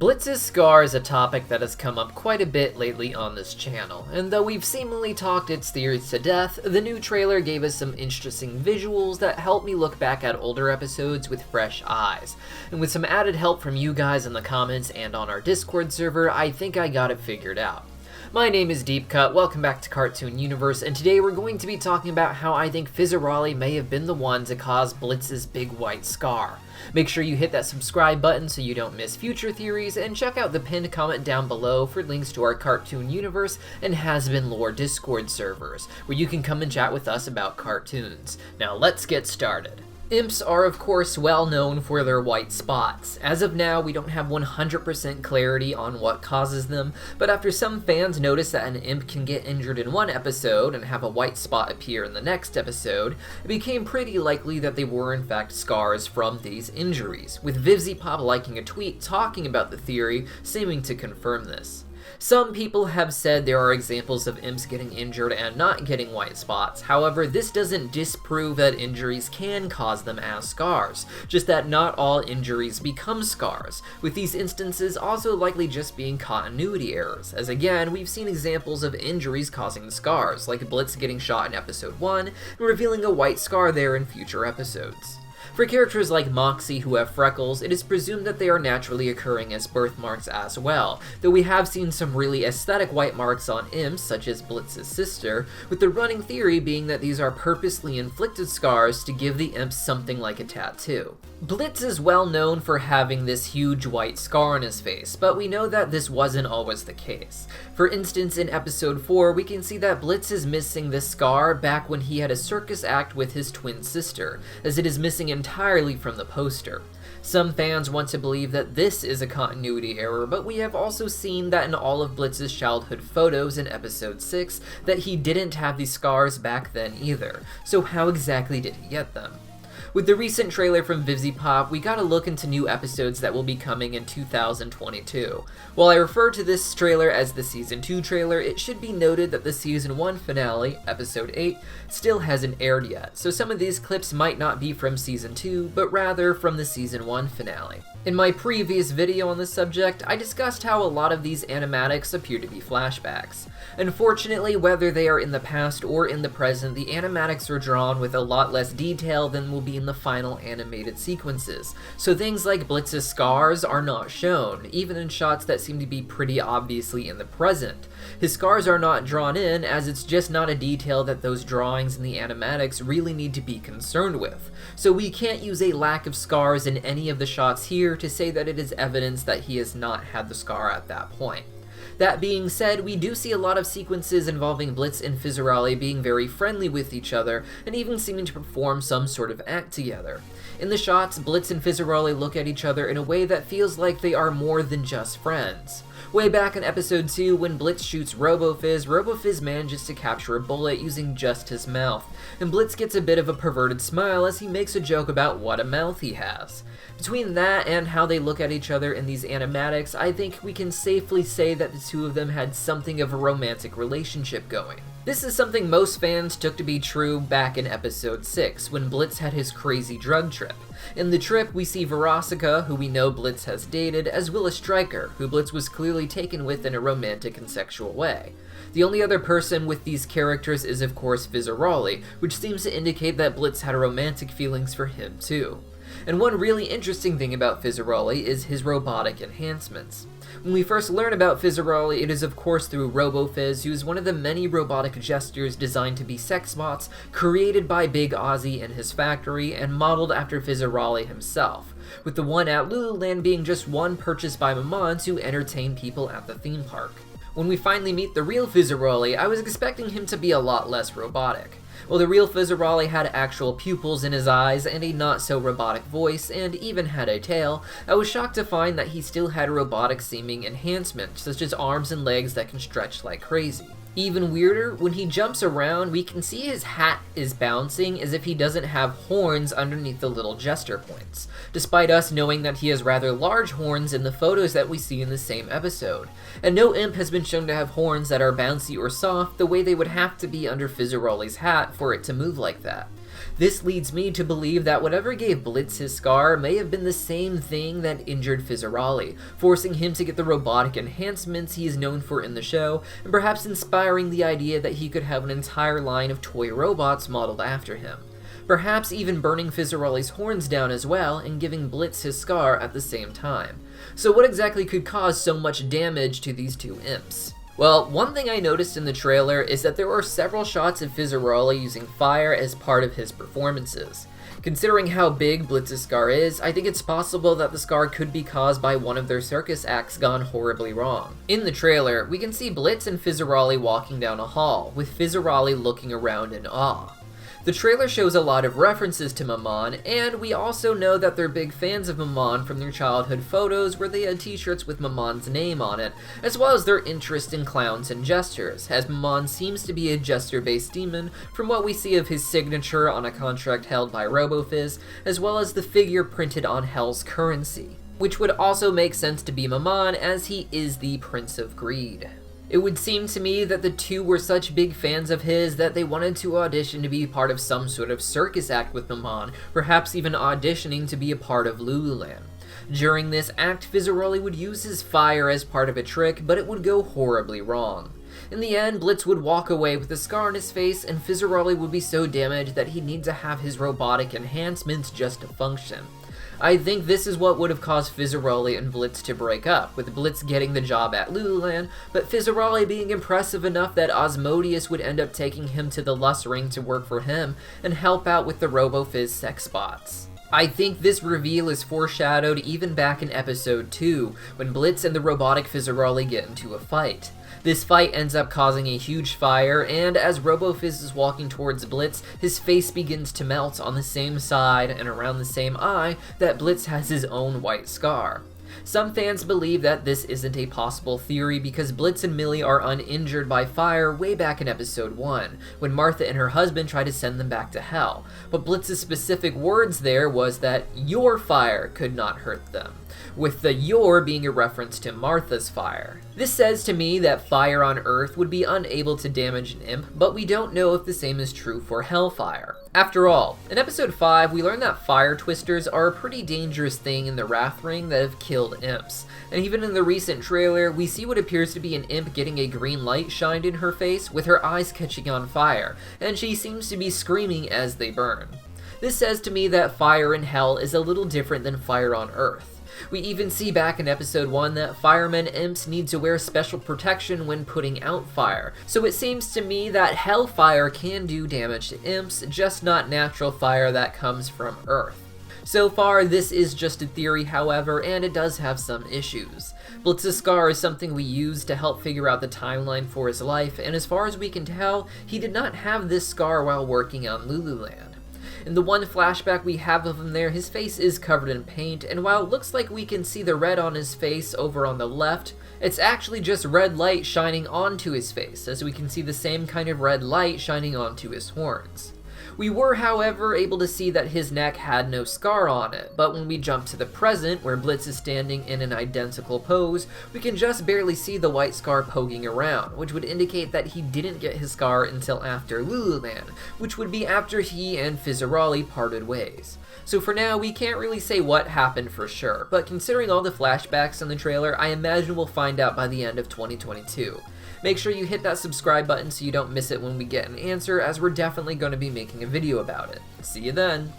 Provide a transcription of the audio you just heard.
Blitz's scar is a topic that has come up quite a bit lately on this channel, and though we've seemingly talked its theories to death, the new trailer gave us some interesting visuals that helped me look back at older episodes with fresh eyes. And with some added help from you guys in the comments and on our Discord server, I think I got it figured out. My name is Deepcut, welcome back to Cartoon Universe, and today we're going to be talking about how I think Fizarolli may have been the one to cause Blitz's big white scar. Make sure you hit that subscribe button so you don't miss future theories, and check out the pinned comment down below for links to our Cartoon Universe and Hazbin lore Discord servers, where you can come and chat with us about cartoons. Now let's get started. Imps are of course well known for their white spots. As of now, we don't have 100% clarity on what causes them, but after some fans notice that an imp can get injured in one episode and have a white spot appear in the next episode, it became pretty likely that they were in fact scars from these injuries, with Vivzipop liking a tweet talking about the theory, seeming to confirm this. Some people have said there are examples of imps getting injured and not getting white spots. However, this doesn't disprove that injuries can cause them as scars, just that not all injuries become scars, with these instances also likely just being continuity errors, as again, we've seen examples of injuries causing the scars, like Blitz getting shot in episode 1 and revealing a white scar there in future episodes. For characters like Moxie who have freckles, it is presumed that they are naturally occurring as birthmarks as well, though we have seen some really aesthetic white marks on imps, such as Blitz's sister, with the running theory being that these are purposely inflicted scars to give the imps something like a tattoo. Blitz is well known for having this huge white scar on his face, but we know that this wasn't always the case. For instance, in episode 4, we can see that Blitz is missing this scar back when he had a circus act with his twin sister, as it is missing entirely from the poster. Some fans want to believe that this is a continuity error, but we have also seen that in all of Blitz's childhood photos in episode 6 that he didn't have these scars back then either, so how exactly did he get them? With the recent trailer from Vivzipop, we got a look into new episodes that will be coming in 2022. While I refer to this trailer as the Season 2 trailer, it should be noted that the Season 1 finale, Episode 8, still hasn't aired yet, so some of these clips might not be from Season 2, but rather from the Season 1 finale. In my previous video on this subject, I discussed how a lot of these animatics appear to be flashbacks. Unfortunately, whether they are in the past or in the present, the animatics are drawn with a lot less detail than will be in the final animated sequences, so things like Blitz's scars are not shown, even in shots that seem to be pretty obviously in the present. His scars are not drawn in, as it's just not a detail that those drawings in the animatics really need to be concerned with, so we can't use a lack of scars in any of the shots here to say that it is evidence that he has not had the scar at that point. That being said, we do see a lot of sequences involving Blitz and Fizarolli being very friendly with each other, and even seeming to perform some sort of act together. In the shots, Blitz and Fizarolli look at each other in a way that feels like they are more than just friends. Way back in episode 2, when Blitz shoots Robo-Fizz manages to capture a bullet using just his mouth, and Blitz gets a bit of a perverted smile as he makes a joke about what a mouth he has. Between that and how they look at each other in these animatics, I think we can safely say that the two of them had something of a romantic relationship going. This is something most fans took to be true back in episode 6, when Blitz had his crazy drug trip. In the trip, we see Verosika, who we know Blitz has dated, as well as Stryker, who Blitz was clearly taken with in a romantic and sexual way. The only other person with these characters is of course Fizarolli, which seems to indicate that Blitz had romantic feelings for him too. And one really interesting thing about Fizarolli is his robotic enhancements. When we first learn about Fizarolli, it is of course through Robo-Fizz, who is one of the many robotic gestures designed to be sex bots created by Big Ozzy and his factory and modeled after Fizarolli himself, with the one at Lululand being just one purchased by Maman to entertain people at the theme park. When we finally meet the real Fizarolli, I was expecting him to be a lot less robotic. While the real Fizarolli had actual pupils in his eyes and a not-so-robotic voice, and even had a tail, I was shocked to find that he still had robotic-seeming enhancements, such as arms and legs that can stretch like crazy. Even weirder, when he jumps around, we can see his hat is bouncing as if he doesn't have horns underneath the little gesture points, despite us knowing that he has rather large horns in the photos that we see in the same episode. And no imp has been shown to have horns that are bouncy or soft the way they would have to be under Fizarolli's hat for it to move like that. This leads me to believe that whatever gave Blitz his scar may have been the same thing that injured Fizarolli, forcing him to get the robotic enhancements he is known for in the show, and perhaps inspiring the idea that he could have an entire line of toy robots modeled after him. Perhaps even burning Fizarolli's horns down as well and giving Blitz his scar at the same time. So what exactly could cause so much damage to these two imps? Well, one thing I noticed in the trailer is that there are several shots of Fizarolli using fire as part of his performances. Considering how big Blitz's scar is, I think it's possible that the scar could be caused by one of their circus acts gone horribly wrong. In the trailer, we can see Blitz and Fizarolli walking down a hall, with Fizarolli looking around in awe. The trailer shows a lot of references to Maman, and we also know that they're big fans of Maman from their childhood photos where they had t-shirts with Maman's name on it, as well as their interest in clowns and jesters, as Maman seems to be a jester-based demon from what we see of his signature on a contract held by RoboFizz, as well as the figure printed on Hell's currency, which would also make sense to be Maman as he is the Prince of Greed. It would seem to me that the two were such big fans of his that they wanted to audition to be part of some sort of circus act with Maman, perhaps even auditioning to be a part of Lululand. During this act, Fizarolli would use his fire as part of a trick, but it would go horribly wrong. In the end, Blitz would walk away with a scar on his face, and Fizarolli would be so damaged that he'd need to have his robotic enhancements just to function. I think this is what would have caused Fizarolli and Blitz to break up, with Blitz getting the job at Lululand, but Fizarolli being impressive enough that Asmodeus would end up taking him to the Lust Ring to work for him and help out with the RoboFizz sex bots. I think this reveal is foreshadowed even back in episode 2, when Blitz and the robotic Fizarolli get into a fight. This fight ends up causing a huge fire, and as RoboFizz is walking towards Blitz, his face begins to melt on the same side and around the same eye that Blitz has his own white scar. Some fans believe that this isn't a possible theory because Blitz and Millie are uninjured by fire way back in episode 1, when Martha and her husband try to send them back to hell, but Blitz's specific words there was that your fire could not hurt them, with the your being a reference to Martha's fire. This says to me that fire on Earth would be unable to damage an imp, but we don't know if the same is true for Hellfire. After all, in episode 5, we learned that fire twisters are a pretty dangerous thing in the Wrath Ring that have killed imps, and even in the recent trailer, we see what appears to be an imp getting a green light shined in her face with her eyes catching on fire, and she seems to be screaming as they burn. This says to me that fire in Hell is a little different than fire on Earth. We even see back in episode 1 that firemen imps need to wear special protection when putting out fire, so it seems to me that Hellfire can do damage to imps, just not natural fire that comes from Earth. So far, this is just a theory, however, and it does have some issues. Blitz's scar is something we used to help figure out the timeline for his life, and as far as we can tell, he did not have this scar while working on Lululand. In the one flashback we have of him there, his face is covered in paint, and while it looks like we can see the red on his face over on the left, it's actually just red light shining onto his face, as we can see the same kind of red light shining onto his horns. We were, however, able to see that his neck had no scar on it, but when we jump to the present, where Blitz is standing in an identical pose, we can just barely see the white scar poking around, which would indicate that he didn't get his scar until after Lululand, which would be after he and Fizarolli parted ways. So for now, we can't really say what happened for sure, but considering all the flashbacks in the trailer, I imagine we'll find out by the end of 2022. Make sure you hit that subscribe button so you don't miss it when we get an answer, as we're definitely going to be making a video about it. See you then!